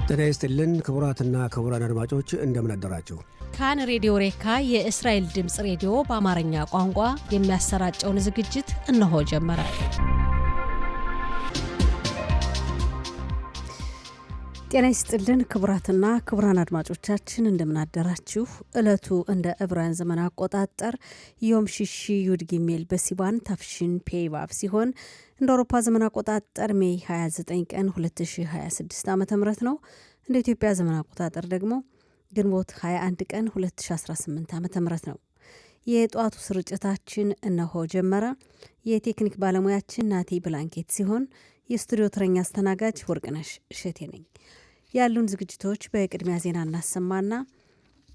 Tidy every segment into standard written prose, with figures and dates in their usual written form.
ጤና ይስጥልን ክቡራትና ክቡራን አድማጮች እንደምን አደራችሁ። ካን ሬዲዮ ሬካ የእስራኤል ድምጽ ሬዲዮ በአማርኛ ቋንቋ የሚያሰራጨውን ዝግጅት እነሆ ጀመረ። ጤና ይስጥልን ክቡራትና ክቡራን አድማጮቻችን እንደምን አደራችሁ። ዕለቱ እንደ ዕብራውያን ዘመን አቆጣጠር ዮም ሽሺ ዩድ ጊሜል በሲባን ታፍሽን ፔይባብ ሲሆን እንደ አውሮፓ ዘመን አቆጣጠር ሜይ 29 ቀን 2026 ዓ.ም ነው። እንደ ኢትዮጵያ ዘመን አቆጣጠር ደግሞ ግንቦት 21 ቀን 2018 ዓ.ም ነው። የጧቱ ስርጭታችን እነሆ ጀመረ። የቴክኒክ ባለሙያችን ናቲ ብላንኬት ሲሆን የስቱዲዮ ተረኛ አስተናጋጅ ወርቅነሽ እሸቴ ነኝ። ያሉን ዝግጅቶች በቅድሚያ ዜና እናሰማና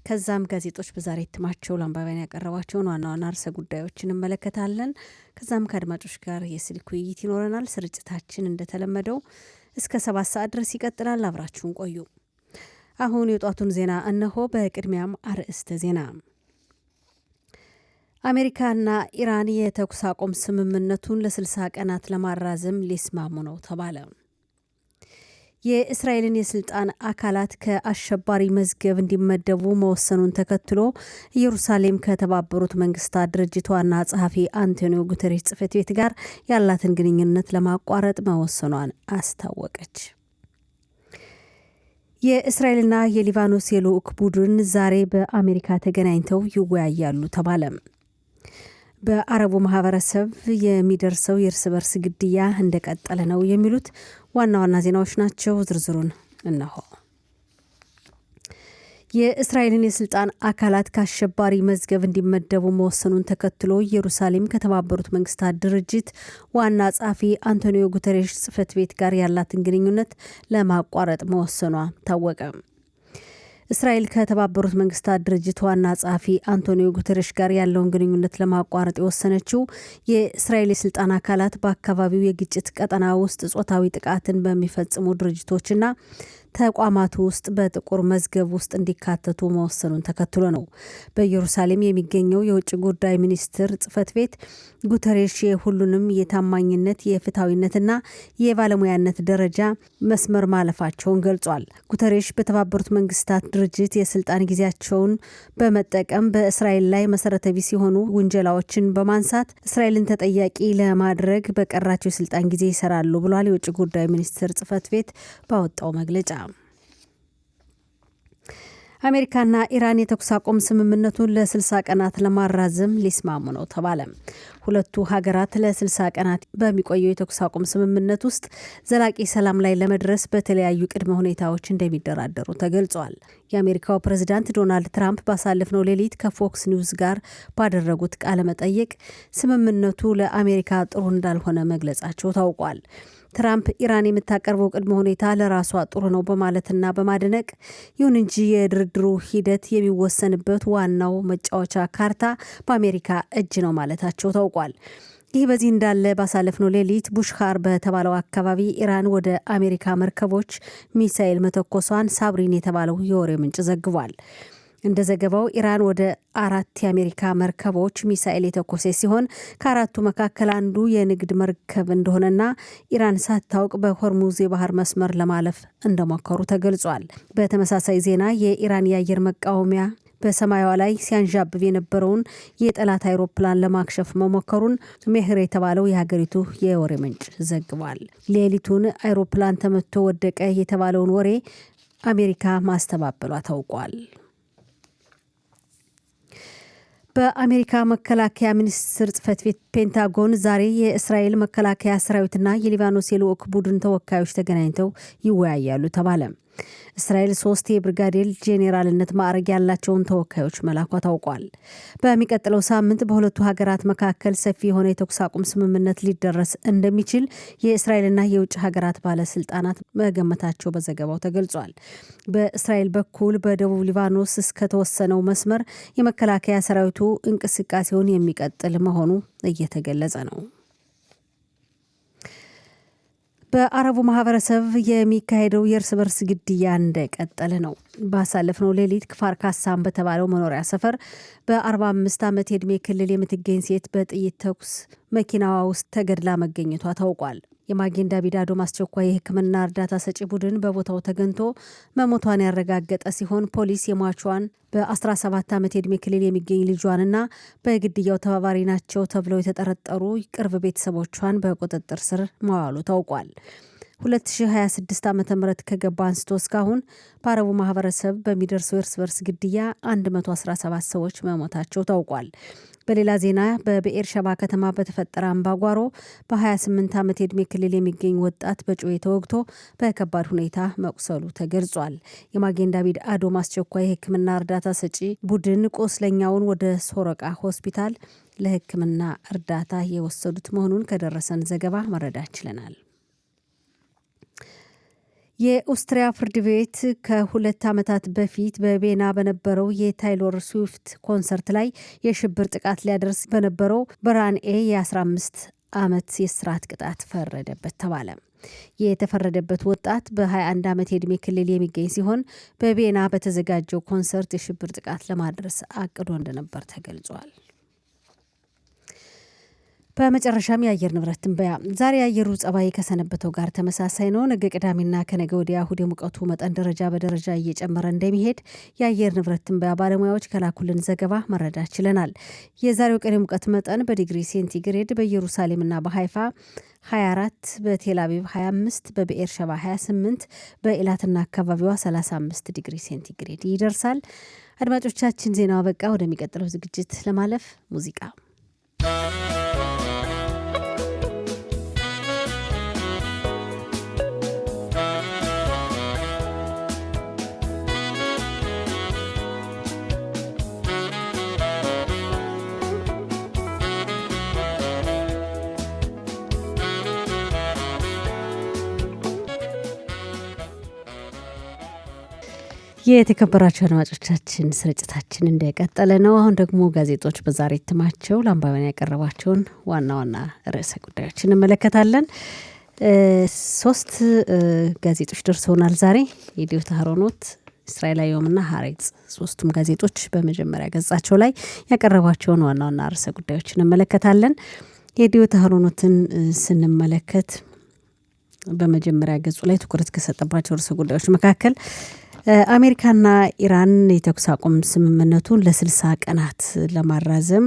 ከዛም ጋዜጦች በዛሬ እትማቸው ለአንባቢያን ያቀረቧቸውን ዋና ዋና ርዕሰ ጉዳዮችን እንመለከታለን። ከዛም ከአድማጮች ጋር የስልክ ውይይት ይኖረናል። ስርጭታችን እንደተለመደው እስከ 7 ሰዓት ድረስ ይቀጥላል። አብራችሁን ቆዩ። አሁን የጧቱን ዜና እነሆ። በቅድሚያም አርዕስተ ዜና። አሜሪካና ኢራን የተኩስ አቁም ስምምነቱን ለ60 ቀናት ለማራዘም ሊስማሙ ነው ተባለ። የእስራኤልን የስልጣን አካላት ከአሸባሪ መዝገብ እንዲመደቡ መወሰኑን ተከትሎ ኢየሩሳሌም ከተባበሩት መንግስታት ድርጅት ዋና ጸሐፊ አንቶኒዮ ጉተሬስ ጽሕፈት ቤት ጋር ያላትን ግንኙነት ለማቋረጥ መወሰኗን አስታወቀች። የእስራኤልና የሊባኖስ የልዑክ ቡድን ዛሬ በአሜሪካ ተገናኝተው ይወያያሉ ተባለ። በአረቡ ማህበረሰብ የሚደርሰው የእርስ በርስ ግድያ እንደቀጠለ ነው የሚሉት ዋና ዋና ዜናዎች ናቸው። ዝርዝሩን እነሆ። የእስራኤልን የስልጣን አካላት ከአሸባሪ መዝገብ እንዲመደቡ መወሰኑን ተከትሎ ኢየሩሳሌም ከተባበሩት መንግስታት ድርጅት ዋና ጸሐፊ አንቶኒዮ ጉተሬስ ጽሕፈት ቤት ጋር ያላትን ግንኙነት ለማቋረጥ መወሰኗ ታወቀ። እስራኤል ከተባበሩት መንግስታት ድርጅት ዋና ጸሐፊ አንቶኒዮ ጉተሬስ ጋር ያለውን ግንኙነት ለማቋረጥ የወሰነችው የእስራኤል የስልጣን አካላት በአካባቢው የግጭት ቀጠና ውስጥ ጾታዊ ጥቃትን በሚፈጽሙ ድርጅቶችና ተቋማቱ ውስጥ በጥቁር መዝገብ ውስጥ እንዲካተቱ መወሰኑን ተከትሎ ነው። በኢየሩሳሌም የሚገኘው የውጭ ጉዳይ ሚኒስትር ጽሕፈት ቤት ጉተሬስ የሁሉንም የታማኝነት የፍትሐዊነትና የባለሙያነት ደረጃ መስመር ማለፋቸውን ገልጿል። ጉተሬስ በተባበሩት መንግስታት ድርጅት የስልጣን ጊዜያቸውን በመጠቀም በእስራኤል ላይ መሰረተ ቢስ የሆኑ ውንጀላዎችን በማንሳት እስራኤልን ተጠያቂ ለማድረግ በቀራቸው የስልጣን ጊዜ ይሰራሉ ብሏል። የውጭ ጉዳይ ሚኒስትር ጽሕፈት ቤት ባወጣው መግለጫ አሜሪካና ኢራን የተኩስ አቁም ስምምነቱን ለ60 ቀናት ለማራዘም ሊስማሙ ነው ተባለ። ሁለቱ ሀገራት ለ60 ቀናት በሚቆየው የተኩስ አቁም ስምምነት ውስጥ ዘላቂ ሰላም ላይ ለመድረስ በተለያዩ ቅድመ ሁኔታዎች እንደሚደራደሩ ተገልጿል። የአሜሪካው ፕሬዝዳንት ዶናልድ ትራምፕ ባሳለፍነው ሌሊት ከፎክስ ኒውስ ጋር ባደረጉት ቃለ መጠይቅ ስምምነቱ ለአሜሪካ ጥሩ እንዳልሆነ መግለጻቸው ታውቋል። ትራምፕ ኢራን የምታቀርበው ቅድመ ሁኔታ ለራሷ ጥሩ ነው በማለትና በማድነቅ ይሁን እንጂ የድርድሩ ሂደት የሚወሰንበት ዋናው መጫወቻ ካርታ በአሜሪካ እጅ ነው ማለታቸው ታውቋል። ይህ በዚህ እንዳለ ባሳለፍነው ሌሊት ቡሽኻር በተባለው አካባቢ ኢራን ወደ አሜሪካ መርከቦች ሚሳኤል መተኮሷን ሳብሪን የተባለው የወሬ ምንጭ ዘግቧል። እንደ ዘገባው ኢራን ወደ 4 የአሜሪካ መርከቦች ሚሳኤል የተኮሰ ሲሆን ከአራቱ መካከል አንዱ የንግድ መርከብ እንደሆነና ኢራን ሳታውቅ በሆርሙዝ የባህር መስመር ለማለፍ እንደሞከሩ ተገልጿል። በተመሳሳይ ዜና የኢራን የአየር መቃወሚያ በሰማያዋ ላይ ሲያንዣብብ የነበረውን የጠላት አይሮፕላን ለማክሸፍ መሞከሩን ሜህር የተባለው የሀገሪቱ የወሬ ምንጭ ዘግቧል። ሌሊቱን አይሮፕላን ተመቶ ወደቀ የተባለውን ወሬ አሜሪካ ማስተባበሏ ታውቋል። በአሜሪካ መከላከያ ሚኒስቴር ጽሕፈት ቤት ፔንታጎን ዛሬ የእስራኤል መከላከያ ሰራዊትና የሊባኖስ የልዑክ ቡድን ተወካዮች ተገናኝተው ይወያያሉ ተባለ። እስራኤል 3 የብርጋዴር ጄኔራልነት ማዕረግ ያላቸውን ተወካዮች መላኳ ታውቋል። በሚቀጥለው ሳምንት በሁለቱ ሀገራት መካከል ሰፊ የሆነ የተኩስ አቁም ስምምነት ሊደረስ እንደሚችል የእስራኤልና የውጭ ሀገራት ባለስልጣናት መገመታቸው በዘገባው ተገልጿል። በእስራኤል በኩል በደቡብ ሊባኖስ እስከተወሰነው መስመር የመከላከያ ሰራዊቱ እንቅስቃሴውን የሚቀጥል መሆኑ እየተገለጸ ነው። በአረቡ ማህበረሰብ የሚካሄደው የእርስ በርስ ግድያ እንደቀጠለ ነው። ባሳለፍነው ሌሊት ክፋር ካሳም በተባለው መኖሪያ ሰፈር በ45 ዓመት የዕድሜ ክልል የምትገኝ ሴት በጥይት ተኩስ መኪናዋ ውስጥ ተገድላ መገኘቷ ታውቋል። የማጌን ዳቪድ አዶም አስቸኳይ የሕክምና እርዳታ ሰጪ ቡድን በቦታው ተገኝቶ መሞቷን ያረጋገጠ ሲሆን ፖሊስ የሟቿን በ17 ዓመት የዕድሜ ክልል የሚገኝ ልጇንና በግድያው ተባባሪ ናቸው ተብለው የተጠረጠሩ ቅርብ ቤተሰቦቿን በቁጥጥር ስር መዋሉ ታውቋል። 2026 ዓ.ም ከገባ አንስቶ እስካሁን በአረቡ ማህበረሰብ በሚደርሰው እርስ በርስ ግድያ 117 ሰዎች መሞታቸው ታውቋል። በሌላ ዜና በብኤር ሸባ ከተማ በተፈጠረ አምባጓሮ በ28 ዓመት የዕድሜ ክልል የሚገኝ ወጣት በጩቤ ተወግቶ በከባድ ሁኔታ መቁሰሉ ተገልጿል። የማጌን ዳቪድ አዶም አስቸኳይ የሕክምና እርዳታ ሰጪ ቡድን ቁስለኛውን ወደ ሶረቃ ሆስፒታል ለሕክምና እርዳታ የወሰዱት መሆኑን ከደረሰን ዘገባ መረዳት ችለናል። የኦስትሪያ ፍርድ ቤት ከ2 ዓመታት በፊት በቬና በነበረው የታይሎር ስዊፍት ኮንሰርት ላይ የሽብር ጥቃት ሊያደርስ በነበረው በራንኤ የ15 ዓመት የእስራት ቅጣት ፈረደበት ተባለ። የተፈረደበት ወጣት በ21 ዓመት የዕድሜ ክልል የሚገኝ ሲሆን በቬና በተዘጋጀው ኮንሰርት የሽብር ጥቃት ለማድረስ አቅዶ እንደነበር ተገልጿል። በመጨረሻም የአየር ንብረት ትንበያ። ዛሬ የአየሩ ጸባይ ከሰነበተው ጋር ተመሳሳይ ነው። ነገ ቅዳሜና ከነገ ወዲያ እሁድ የሙቀቱ መጠን ደረጃ በደረጃ እየጨመረ እንደሚሄድ የአየር ንብረት ትንበያ ባለሙያዎች ከላኩልን ዘገባ መረዳት ችለናል። የዛሬው ቀን የሙቀት መጠን በዲግሪ ሴንቲግሬድ በኢየሩሳሌምና በሀይፋ 24፣ በቴል አቪቭ 25፣ በብኤር ሸባ 28፣ በኢላትና አካባቢዋ 35 ዲግሪ ሴንቲግሬድ ይደርሳል። አድማጮቻችን ዜናው አበቃ። ወደሚቀጥለው ዝግጅት ለማለፍ ሙዚቃ የተከበራችሁ አድማጮቻችን ስርጭታችን እንደቀጠለ ነው። አሁን ደግሞ ጋዜጦች በዛሬ እትማቸው ለአንባቢያን ያቀረባቸውን ዋና ዋና ርዕሰ ጉዳዮች እንመለከታለን። 3 ጋዜጦች ደርሰውናል ዛሬ። የዲዮታ ሀሮኖት፣ እስራኤል አየሁምና ሀሬጽ 3ቱም ጋዜጦች በመጀመሪያ ገጻቸው ላይ ያቀረባቸውን ዋና ዋና ርዕሰ ጉዳዮች እንመለከታለን። የዲዮታ ሀሮኖትን ስንመለከት በመጀመሪያ ገጹ ላይ ትኩረት ከሰጠባቸው ርዕሰ ጉዳዮች መካከል አሜሪካና ኢራን የተኩስ አቁም ስምምነቱን ለ60 ቀናት ለማራዘም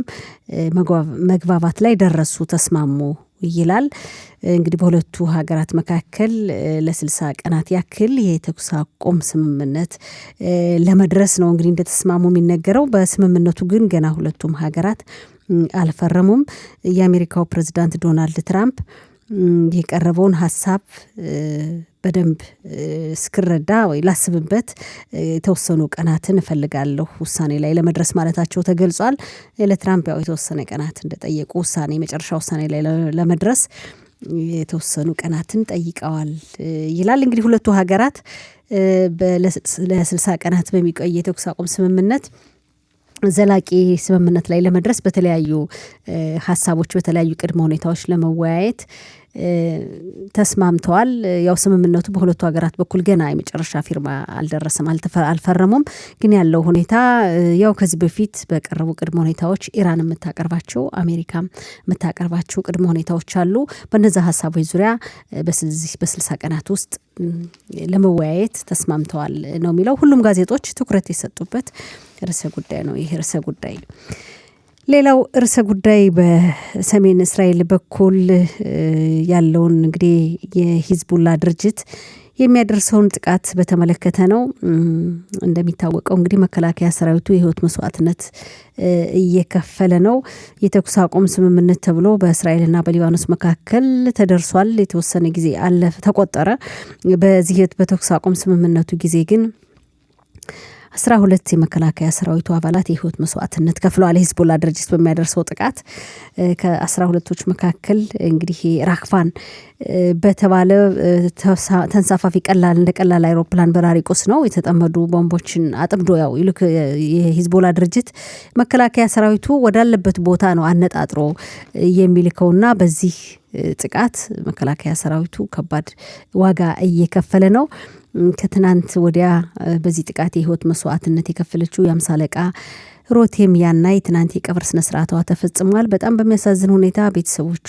መግባባት ላይ ደረሱ፣ ተስማሙ ይላል። እንግዲህ በሁለቱ ሀገራት መካከል ለ60 ቀናት ያክል የተኩስ አቁም ስምምነት ለመድረስ ነው እንግዲህ እንደተስማሙ የሚነገረው። በስምምነቱ ግን ገና ሁለቱም ሀገራት አልፈረሙም። የአሜሪካው ፕሬዝዳንት ዶናልድ ትራምፕ የቀረበውን ሀሳብ በደንብ እስክረዳ ወይ ላስብበት የተወሰኑ ቀናትን እፈልጋለሁ ውሳኔ ላይ ለመድረስ ማለታቸው ተገልጿል። ለትራምፕ ያው የተወሰነ ቀናት እንደጠየቁ ውሳኔ መጨረሻ ውሳኔ ላይ ለመድረስ የተወሰኑ ቀናትን ጠይቀዋል ይላል። እንግዲህ ሁለቱ ሀገራት ለ60 ቀናት በሚቆይ የተኩስ አቁም ስምምነት ዘላቂ ስምምነት ላይ ለመድረስ በተለያዩ ሀሳቦች በተለያዩ ቅድመ ሁኔታዎች ለመወያየት ተስማምተዋል። ያው ስምምነቱ በሁለቱ ሀገራት በኩል ገና የመጨረሻ ፊርማ አልደረሰም፣ አልፈረሙም። ግን ያለው ሁኔታ ያው ከዚህ በፊት በቀረቡ ቅድመ ሁኔታዎች ኢራን የምታቀርባቸው አሜሪካ የምታቀርባቸው ቅድመ ሁኔታዎች አሉ። በእነዛ ሀሳቦች ዙሪያ በ60 ቀናት ውስጥ ለመወያየት ተስማምተዋል ነው የሚለው። ሁሉም ጋዜጦች ትኩረት የሰጡበት ርዕሰ ጉዳይ ነው ይህ ርዕሰ ጉዳይ። ሌላው ርዕሰ ጉዳይ በሰሜን እስራኤል በኩል ያለውን እንግዲህ የሂዝቡላ ድርጅት የሚያደርሰውን ጥቃት በተመለከተ ነው። እንደሚታወቀው እንግዲህ መከላከያ ሰራዊቱ የህይወት መስዋዕትነት እየከፈለ ነው። የተኩስ አቁም ስምምነት ተብሎ በእስራኤልና በሊባኖስ መካከል ተደርሷል። የተወሰነ ጊዜ ተቆጠረ። በዚህ በተኩስ አቁም ስምምነቱ ጊዜ ግን 12 የመከላከያ ሰራዊቱ አባላት የህይወት መስዋዕትነት ከፍለዋል። ሂዝቦላ ድርጅት በሚያደርሰው ጥቃት ከ12ቶች መካከል እንግዲህ ራክፋን በተባለ ተንሳፋፊ እንደ ቀላል አይሮፕላን በራሪ ቁስ ነው የተጠመዱ ቦምቦችን አጥምዶ ያው ይልክ የሂዝቦላ ድርጅት መከላከያ ሰራዊቱ ወዳለበት ቦታ ነው አነጣጥሮ የሚልከውና በዚህ ጥቃት መከላከያ ሰራዊቱ ከባድ ዋጋ እየከፈለ ነው። ከትናንት ወዲያ በዚህ ጥቃት የህይወት መስዋዕትነት የከፈለችው የ50 አለቃ ሮቴም ያናይ ትናንት የቀብር ስነስርዓቷ ተፈጽሟል። በጣም በሚያሳዝን ሁኔታ ቤተሰቦቿ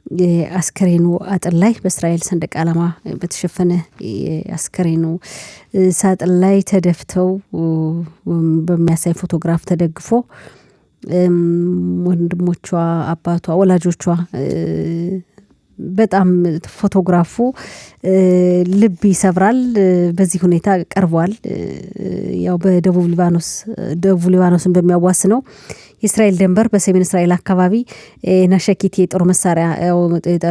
የአስከሬኑ አጥር ላይ በእስራኤል ሰንደቅ ዓላማ በተሸፈነ የአስከሬኑ ሳጥን ላይ ተደፍተው በሚያሳይ ፎቶግራፍ ተደግፎ ወንድሞቿ፣ አባቷ፣ ወላጆቿ በጣም ፎቶግራፉ ልብ ይሰብራል። በዚህ ሁኔታ ቀርቧል። ያው በደቡብ ሊባኖስን በሚያዋስነው የእስራኤል ድንበር በሰሜን እስራኤል አካባቢ ናሸኪት የጦር መሳሪያ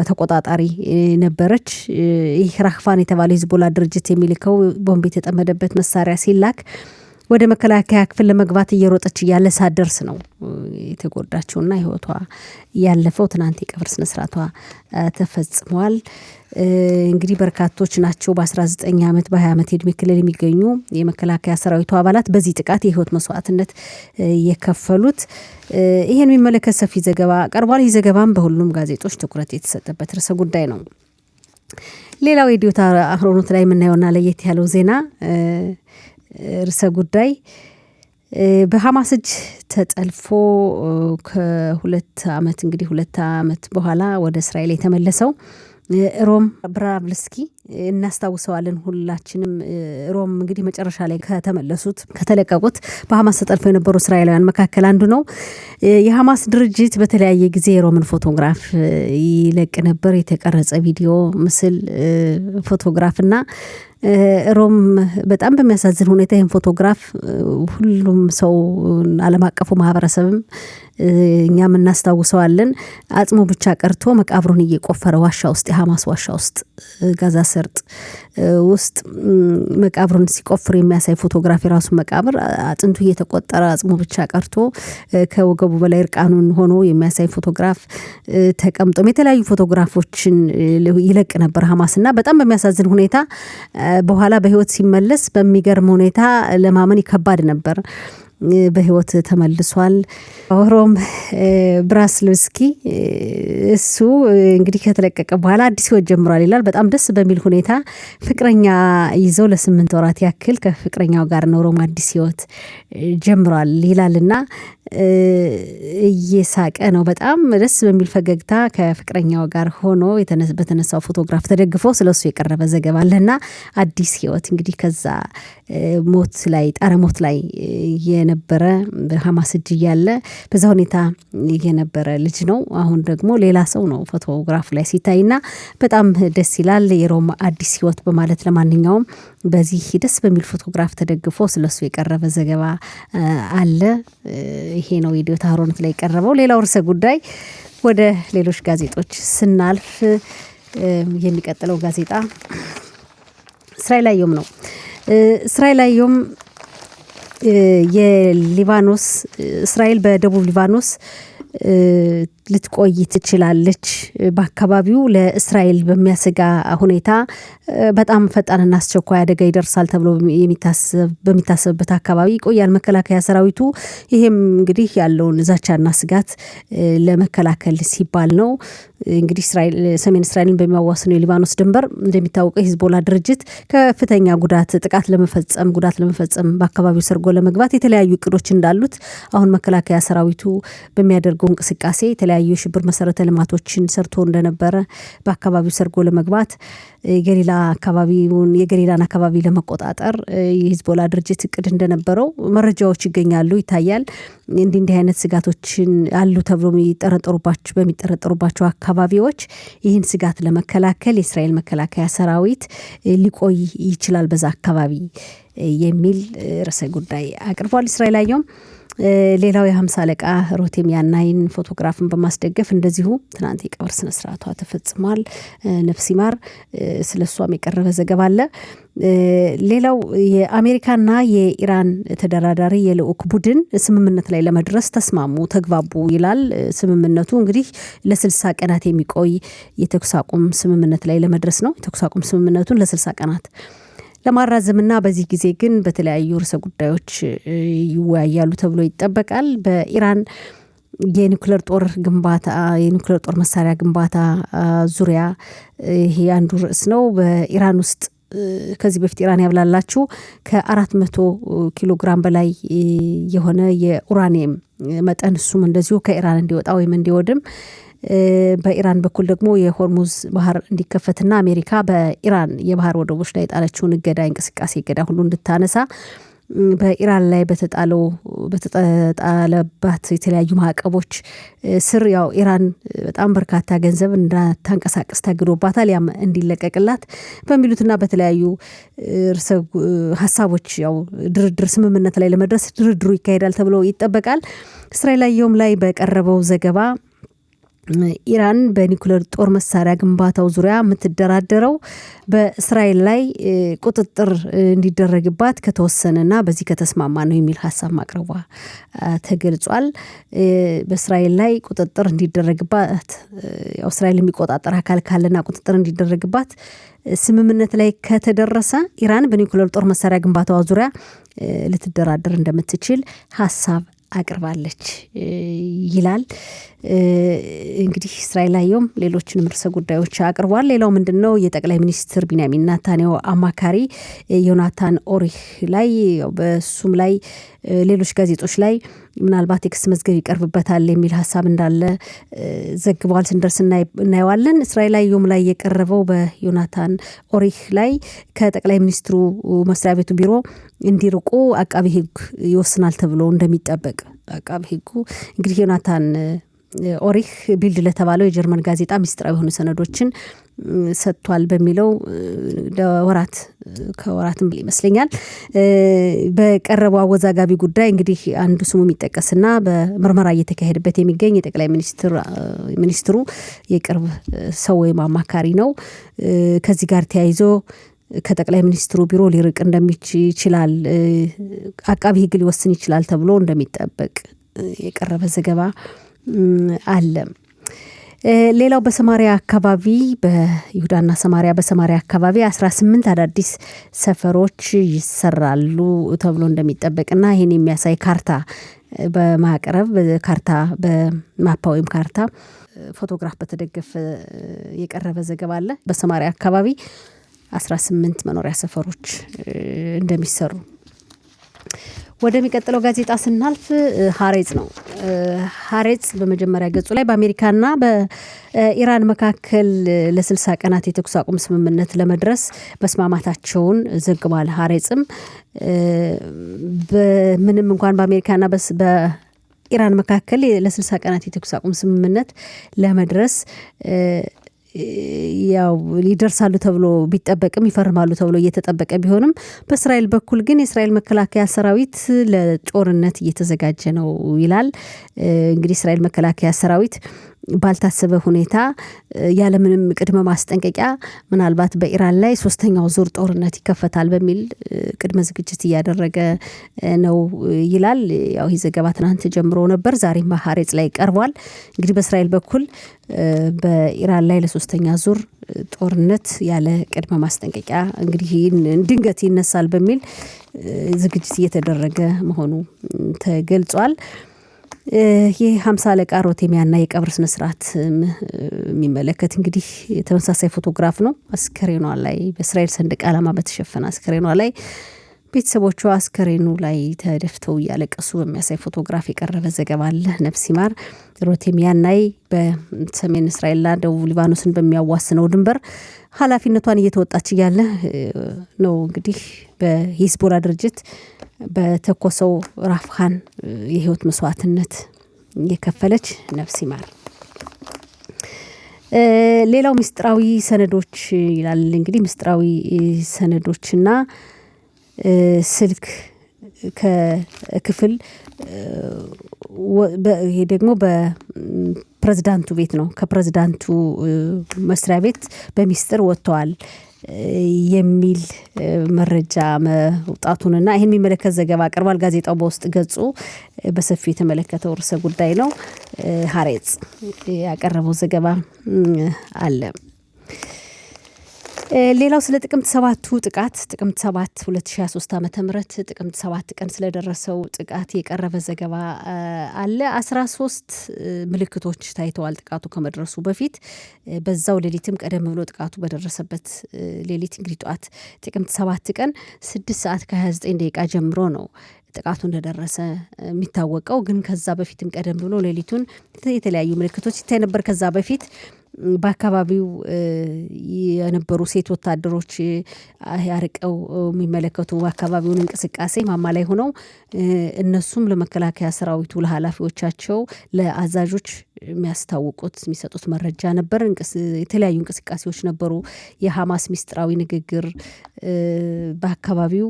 ተቆጣጣሪ ነበረች። ይህ ራክፋን የተባለው ሂዝቦላ ድርጅት የሚልከው ቦምብ የተጠመደበት መሳሪያ ሲላክ ወደ መከላከያ ክፍል ለመግባት እየሮጠች እያለ ሳደርስ ነው የተጎዳችውና ህይወቷ ያለፈው። ትናንት የቀብር ስነ ስርዓቷ ተፈጽሟል። እንግዲህ በርካቶች ናቸው በ19 ዓመት በ20 ዓመት የዕድሜ ክልል የሚገኙ የመከላከያ ሰራዊቱ አባላት በዚህ ጥቃት የህይወት መስዋዕትነት የከፈሉት። ይሄን የሚመለከት ሰፊ ዘገባ ቀርቧል። ይህ ዘገባም በሁሉም ጋዜጦች ትኩረት የተሰጠበት ርዕሰ ጉዳይ ነው። ሌላው የዲዮታ አህሮኖት ላይ የምናየውና ለየት ያለው ዜና ርዕሰ ጉዳይ በሐማስ እጅ ተጠልፎ ከ2 ዓመት በኋላ ወደ እስራኤል የተመለሰው ሮም ብራቭልስኪ እናስታውሰዋለን ሁላችንም። ሮም እንግዲህ መጨረሻ ላይ ከተለቀቁት በሐማስ ተጠልፈው የነበሩ እስራኤላውያን መካከል አንዱ ነው። የሐማስ ድርጅት በተለያየ ጊዜ የሮምን ፎቶግራፍ ይለቅ ነበር። የተቀረጸ ቪዲዮ፣ ምስል፣ ፎቶግራፍና ሮም በጣም በሚያሳዝን ሁኔታ ይህን ፎቶግራፍ ሁሉም ሰው ዓለም አቀፉ ማህበረሰብም እኛም እናስታውሰዋለን። አጽሙ ብቻ ቀርቶ መቃብሩን እየቆፈረ ዋሻ ውስጥ የሐማስ ዋሻ ውስጥ ጋዛ ሰርጥ ውስጥ መቃብሩን ሲቆፍር የሚያሳይ ፎቶግራፍ የራሱ መቃብር አጥንቱ እየተቆጠረ አጽሙ ብቻ ቀርቶ ከወገቡ በላይ እርቃኑን ሆኖ የሚያሳይ ፎቶግራፍ ተቀምጦም የተለያዩ ፎቶግራፎችን ይለቅ ነበር ሐማስ እና በጣም በሚያሳዝን ሁኔታ በኋላ በህይወት ሲመለስ በሚገርም ሁኔታ ለማመን ይከባድ ነበር። በህይወት ተመልሷል። ሮም ብራቭልስኪ እሱ እንግዲህ ከተለቀቀ በኋላ አዲስ ህይወት ጀምሯል ይላል። በጣም ደስ በሚል ሁኔታ ፍቅረኛ ይዘው ለ8 ወራት ያክል ከፍቅረኛው ጋር ነው ሮም አዲስ ህይወት ጀምሯል ይላልና እየሳቀ ነው። በጣም ደስ በሚል ፈገግታ ከፍቅረኛው ጋር ሆኖ በተነሳው ፎቶግራፍ ተደግፎ ስለሱ የቀረበ ዘገባ አለና አዲስ ህይወት እንግዲህ ከዛ ሞት ላይ ጣረ ሞት ላይ የነበረ በሐማስ እጅ እያለ በዛ ሁኔታ የነበረ ልጅ ነው። አሁን ደግሞ ሌላ ሰው ነው ፎቶግራፍ ላይ ሲታይና በጣም ደስ ይላል። የሮም አዲስ ህይወት በማለት ለማንኛውም በዚህ ደስ በሚል ፎቶግራፍ ተደግፎ ስለሱ የቀረበ ዘገባ አለ። ይሄ ነው የዲዮታ አህሮኖት ላይ የቀረበው። ሌላው ርዕሰ ጉዳይ ወደ ሌሎች ጋዜጦች ስናልፍ የሚቀጥለው ጋዜጣ እስራኤል አየሁም ነው። እስራኤል አየሁም የሊባኖስ እስራኤል በደቡብ ሊባኖስ ልትቆይ ትችላለች፣ በአካባቢው ለእስራኤል በሚያሰጋ ሁኔታ በጣም ፈጣንና አስቸኳይ አደጋ ይደርሳል ተብሎ በሚታሰብበት አካባቢ ይቆያል መከላከያ ሰራዊቱ። ይሄም እንግዲህ ያለውን ዛቻና ስጋት ለመከላከል ሲባል ነው። እንግዲህ ሰሜን እስራኤልን በሚያዋስነው የሊባኖስ ድንበር እንደሚታወቀው ሂዝቦላ ድርጅት ከፍተኛ ጥቃት ለመፈጸም በአካባቢው ሰርጎ ለመግባት የተለያዩ እቅዶች እንዳሉት አሁን መከላከያ ሰራዊቱ በሚያደርገው እንቅስቃሴ የተለያዩ የሽብር መሰረተ ልማቶችን ሰርቶ እንደነበረ በአካባቢው ሰርጎ ለመግባት የገሊላን አካባቢ ለመቆጣጠር የሂዝቦላ ድርጅት እቅድ እንደነበረው መረጃዎች ይገኛሉ፣ ይታያል። እንዲህ አይነት ስጋቶችን አሉ ተብሎ በሚጠረጠሩባቸው አካባቢዎች ይህን ስጋት ለመከላከል የእስራኤል መከላከያ ሰራዊት ሊቆይ ይችላል በዛ አካባቢ የሚል ርዕሰ ጉዳይ አቅርቧል። እስራኤል አየሁም ሌላው የ50 አለቃ ሮቴም ያናይን ፎቶግራፍን በማስደገፍ እንደዚሁ ትናንት የቀብር ስነ ስርዓቷ ተፈጽሟል። ነፍስ ይማር። ስለሷም የቀረበ ዘገባ አለ። ሌላው የአሜሪካና የኢራን ተደራዳሪ የልዑክ ቡድን ስምምነት ላይ ለመድረስ ተግባቡ ይላል። ስምምነቱ እንግዲህ ለ60 ቀናት የሚቆይ የተኩስ አቁም ስምምነት ላይ ለመድረስ ነው። የተኩስ አቁም ስምምነቱን ለ60 ቀናት ለማራዘምና በዚህ ጊዜ ግን በተለያዩ ርዕሰ ጉዳዮች ይወያያሉ ተብሎ ይጠበቃል። በኢራን የኒውክሌር ጦር መሳሪያ ግንባታ ዙሪያ ይሄ አንዱ ርዕስ ነው። በኢራን ውስጥ ከዚህ በፊት ኢራን ያብላላችሁ ከ400 ኪሎ ግራም በላይ የሆነ የኡራኒየም መጠን እሱም እንደዚሁ ከኢራን እንዲወጣ ወይም እንዲወድም በኢራን በኩል ደግሞ የሆርሙዝ ባህር እንዲከፈትና አሜሪካ በኢራን የባህር ወደቦች ላይ የጣለችውን እንቅስቃሴ እገዳ ሁሉ እንድታነሳ በኢራን ላይ በተጣለባት የተለያዩ ማዕቀቦች ስር ያው ኢራን በጣም በርካታ ገንዘብ እንዳታንቀሳቀስ ታግዶባታል። ያም እንዲለቀቅላት በሚሉትና በተለያዩ ርዕሰ ሀሳቦች ያው ድርድር ስምምነት ላይ ለመድረስ ድርድሩ ይካሄዳል ተብሎ ይጠበቃል። እስራኤል አየሁም ላይ በቀረበው ዘገባ ኢራን በኒኩሌር ጦር መሳሪያ ግንባታው ዙሪያ የምትደራደረው በእስራኤል ላይ ቁጥጥር እንዲደረግባት ከተወሰነና በዚህ ከተስማማ ነው የሚል ሀሳብ ማቅረቧ ተገልጿል። በእስራኤል ላይ ቁጥጥር እንዲደረግባት እስራኤል የሚቆጣጠር አካል ካለና ቁጥጥር እንዲደረግባት ስምምነት ላይ ከተደረሰ ኢራን በኒኩሌር ጦር መሳሪያ ግንባታው ዙሪያ ልትደራደር እንደምትችል ሀሳብ አቅርባለች ይላል። እንግዲህ እስራኤል አየሁም ሌሎችንም ርዕሰ ጉዳዮች አቅርቧል። ሌላው ምንድነው የጠቅላይ ሚኒስትር ቢንያሚን ኔታንያሁ አማካሪ ዮናታን ኦሪህ ላይ በሱም ላይ ሌሎች ጋዜጦች ላይ ምናልባት የክስ መዝገብ ይቀርብበታል የሚል ሀሳብ እንዳለ ዘግቧል። ስንደርስ እናየዋለን። እስራኤል አየሁም ላይ የቀረበው በዮናታን ኦሪህ ላይ ከጠቅላይ ሚኒስትሩ መስሪያ ቤቱ ቢሮ እንዲርቁ አቃቢ ሕግ ይወስናል ተብሎ እንደሚጠበቅ አቃቢ ሕጉ እንግዲህ ዮናታን ኦሪህ ቢልድ ለተባለው የጀርመን ጋዜጣ ሚስጥራዊ የሆኑ ሰነዶችን ሰጥቷል በሚለው ከወራትም ይመስለኛል በቀረበው አወዛጋቢ ጉዳይ እንግዲህ አንዱ ስሙ የሚጠቀስና በምርመራ እየተካሄደበት የሚገኝ የጠቅላይ ሚኒስትሩ የቅርብ ሰው ወይም አማካሪ ነው። ከዚህ ጋር ተያይዞ ከጠቅላይ ሚኒስትሩ ቢሮ ሊርቅ እንደሚችላል አቃቢ ሕግ ሊወስን ይችላል ተብሎ እንደሚጠበቅ የቀረበ ዘገባ አለ። ሌላው በሰማሪያ አካባቢ በይሁዳና በሰማሪያ አካባቢ 18 አዳዲስ ሰፈሮች ይሰራሉ ተብሎ እንደሚጠበቅና ይህን የሚያሳይ ካርታ በማቅረብ በማፓ ወይም ካርታ ፎቶግራፍ በተደገፈ የቀረበ ዘገባ አለ። በሰማሪያ አካባቢ 18 መኖሪያ ሰፈሮች እንደሚሰሩ። ወደሚቀጥለው ጋዜጣ ስናልፍ ሀሬጽ ነው። ሀሬጽ በመጀመሪያ ገጹ ላይ በአሜሪካና በኢራን መካከል ለ60 ቀናት የተኩስ አቁም ስምምነት ለመድረስ መስማማታቸውን ዘግቧል። ሀሬጽም በምንም እንኳን በአሜሪካና በኢራን መካከል ለ60 ቀናት የተኩስ አቁም ስምምነት ለመድረስ ያው ሊደርሳሉ ተብሎ ቢጠበቅም ይፈርማሉ ተብሎ እየተጠበቀ ቢሆንም በእስራኤል በኩል ግን የእስራኤል መከላከያ ሰራዊት ለጦርነት እየተዘጋጀ ነው ይላል። እንግዲህ እስራኤል መከላከያ ሰራዊት ባልታሰበ ሁኔታ ያለምንም ቅድመ ማስጠንቀቂያ ምናልባት በኢራን ላይ 3ኛው ዙር ጦርነት ይከፈታል በሚል ቅድመ ዝግጅት እያደረገ ነው ይላል። ያው ይህ ዘገባ ትናንት ጀምሮ ነበር፣ ዛሬም ሀሬጽ ላይ ቀርቧል። እንግዲህ በእስራኤል በኩል በኢራን ላይ ለ3ኛ ዙር ጦርነት ያለ ቅድመ ማስጠንቀቂያ እንግዲህ ድንገት ይነሳል በሚል ዝግጅት እየተደረገ መሆኑ ተገልጿል። ይህ 50 አለቃ ሮቴሚያና የቀብር ስነስርዓት የሚመለከት እንግዲህ ተመሳሳይ ፎቶግራፍ ነው። አስከሬኗ ላይ በእስራኤል ሰንደቅ ዓላማ በተሸፈነ አስከሬኗ ላይ ቤተሰቦቿ አስከሬኑ ላይ ተደፍተው እያለቀሱ በሚያሳይ ፎቶግራፍ የቀረበ ዘገባ አለ። ነፍስ ይማር። ሮቴሚያናይ በሰሜን እስራኤልና ደቡብ ሊባኖስን በሚያዋስነው ድንበር ኃላፊነቷን እየተወጣች እያለ ነው እንግዲህ በሂዝቦላ ድርጅት በተኮሰው ራፍሃን የህይወት መስዋዕትነት የከፈለች ነፍስ ይማር። ሌላው ምስጢራዊ ሰነዶች ይላል። እንግዲህ ምስጢራዊ ሰነዶችና ስልክ ከክፍል ይሄ ደግሞ በፕሬዝዳንቱ ቤት ነው። ከፕሬዝዳንቱ መስሪያ ቤት በሚስጥር ወጥተዋል የሚል መረጃ መውጣቱንና ይህን የሚመለከት ዘገባ አቅርቧል። ጋዜጣው በውስጥ ገጹ በሰፊ የተመለከተው ርዕሰ ጉዳይ ነው። ሀሬጽ ያቀረበው ዘገባ አለ። ሌላው ስለ ጥቅምት 7ቱ ጥቃት ጥቅምት 7 2023 ዓ.ም ጥቅምት 7 ቀን ስለደረሰው ጥቃት የቀረበ ዘገባ አለ። 13 ምልክቶች ታይተዋል ጥቃቱ ከመድረሱ በፊት። በዛው ሌሊትም ቀደም ብሎ ጥቃቱ በደረሰበት ሌሊት እንግዲህ ጠዋት ጥቅምት 7 ቀን 6 ሰዓት ከ29 ደቂቃ ጀምሮ ነው ጥቃቱ እንደደረሰ የሚታወቀው። ግን ከዛ በፊትም ቀደም ብሎ ሌሊቱን የተለያዩ ምልክቶች ሲታይ ነበር። ከዛ በፊት በአካባቢው የነበሩ ሴት ወታደሮች ያርቀው የሚመለከቱ አካባቢውን እንቅስቃሴ ማማ ላይ ሆነው እነሱም ለመከላከያ ሰራዊቱ ለኃላፊዎቻቸው ለአዛዦች የሚያስታውቁት የሚሰጡት መረጃ ነበር። የተለያዩ እንቅስቃሴዎች ነበሩ። የሐማስ ሚስጥራዊ ንግግር በአካባቢው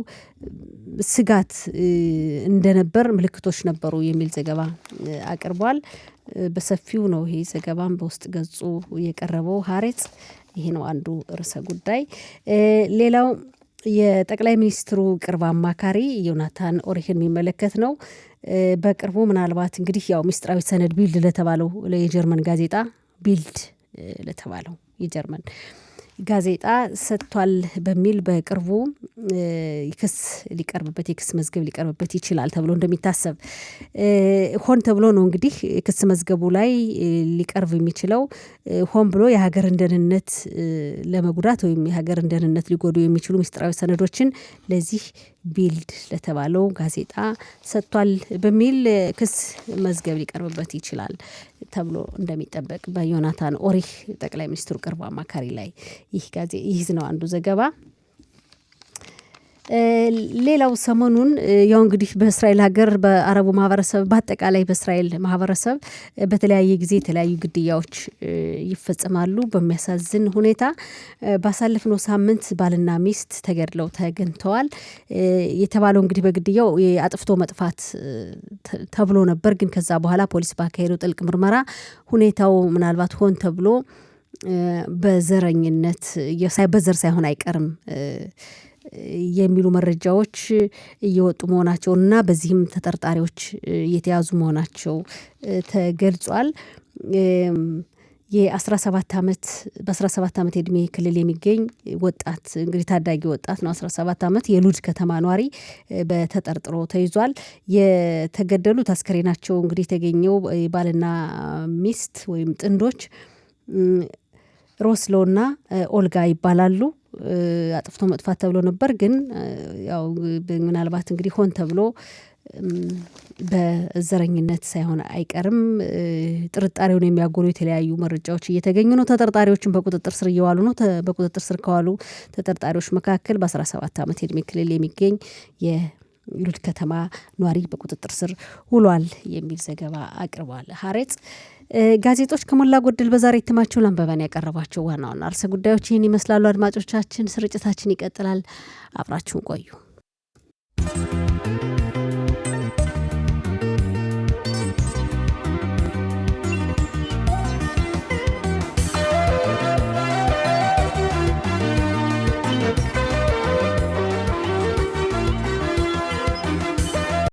ስጋት እንደነበር ምልክቶች ነበሩ የሚል ዘገባ አቅርቧል። በሰፊው ነው ይሄ ዘገባም በውስጥ ገጹ የቀረበው ሀሬጽ። ይሄ ነው አንዱ ርዕሰ ጉዳይ። ሌላው የጠቅላይ ሚኒስትሩ ቅርብ አማካሪ ዮናታን ኦሪህን የሚመለከት ነው። በቅርቡ ምናልባት እንግዲህ ያው ሚስጥራዊ ሰነድ ቢልድ ለተባለው የጀርመን ጋዜጣ ቢልድ ለተባለው የጀርመን ጋዜጣ ሰጥቷል በሚል በቅርቡ ክስ ሊቀርብበት የክስ መዝገብ ሊቀርብበት ይችላል ተብሎ እንደሚታሰብ ሆን ተብሎ ነው እንግዲህ ክስ መዝገቡ ላይ ሊቀርብ የሚችለው ሆን ብሎ የሀገርን ደህንነት ለመጉዳት ወይም የሀገርን ደህንነት ሊጎዱ የሚችሉ ሚስጥራዊ ሰነዶችን ለዚህ ቢልድ ለተባለው ጋዜጣ ሰጥቷል በሚል ክስ መዝገብ ሊቀርብበት ይችላል ተብሎ እንደሚጠበቅ በዮናታን ኦሪህ ጠቅላይ ሚኒስትሩ ቅርብ አማካሪ ላይ ይህ ነው አንዱ ዘገባ። ሌላው ሰሞኑን ያው እንግዲህ በእስራኤል ሀገር በአረቡ ማህበረሰብ በአጠቃላይ በእስራኤል ማህበረሰብ በተለያየ ጊዜ የተለያዩ ግድያዎች ይፈጸማሉ። በሚያሳዝን ሁኔታ ባሳለፍነው ሳምንት ባልና ሚስት ተገድለው ተገኝተዋል የተባለው እንግዲህ በግድያው አጥፍቶ መጥፋት ተብሎ ነበር። ግን ከዛ በኋላ ፖሊስ ባካሄደው ጥልቅ ምርመራ ሁኔታው ምናልባት ሆን ተብሎ በዘረኝነት በዘር ሳይሆን አይቀርም የሚሉ መረጃዎች እየወጡ መሆናቸውና በዚህም ተጠርጣሪዎች እየተያዙ መሆናቸው ተገልጿል። የ17 ዓመት በ17 ዓመት የዕድሜ ክልል የሚገኝ ወጣት እንግዲህ ታዳጊ ወጣት ነው። 17 ዓመት የሉድ ከተማ ኗሪ በተጠርጥሮ ተይዟል። የተገደሉት አስከሬናቸው እንግዲህ የተገኘው ባልና ሚስት ወይም ጥንዶች ሮስሎና ኦልጋ ይባላሉ። አጥፍቶ መጥፋት ተብሎ ነበር። ግን ያው ምናልባት እንግዲህ ሆን ተብሎ በዘረኝነት ሳይሆን አይቀርም ጥርጣሬውን የሚያጎሉ የተለያዩ መረጃዎች እየተገኙ ነው። ተጠርጣሪዎችን በቁጥጥር ስር እየዋሉ ነው። በቁጥጥር ስር ከዋሉ ተጠርጣሪዎች መካከል በ17 ዓመት የዕድሜ ክልል የሚገኝ የሉድ ከተማ ኗሪ በቁጥጥር ስር ውሏል የሚል ዘገባ አቅርቧል ሀሬጽ። ጋዜጦች ከሞላ ጎደል በዛሬ እትማቸው ለአንባቢያን ያቀረቧቸው ዋና ዋና ርዕሰ ጉዳዮች ይህን ይመስላሉ። አድማጮቻችን፣ ስርጭታችን ይቀጥላል። አብራችሁን ቆዩ።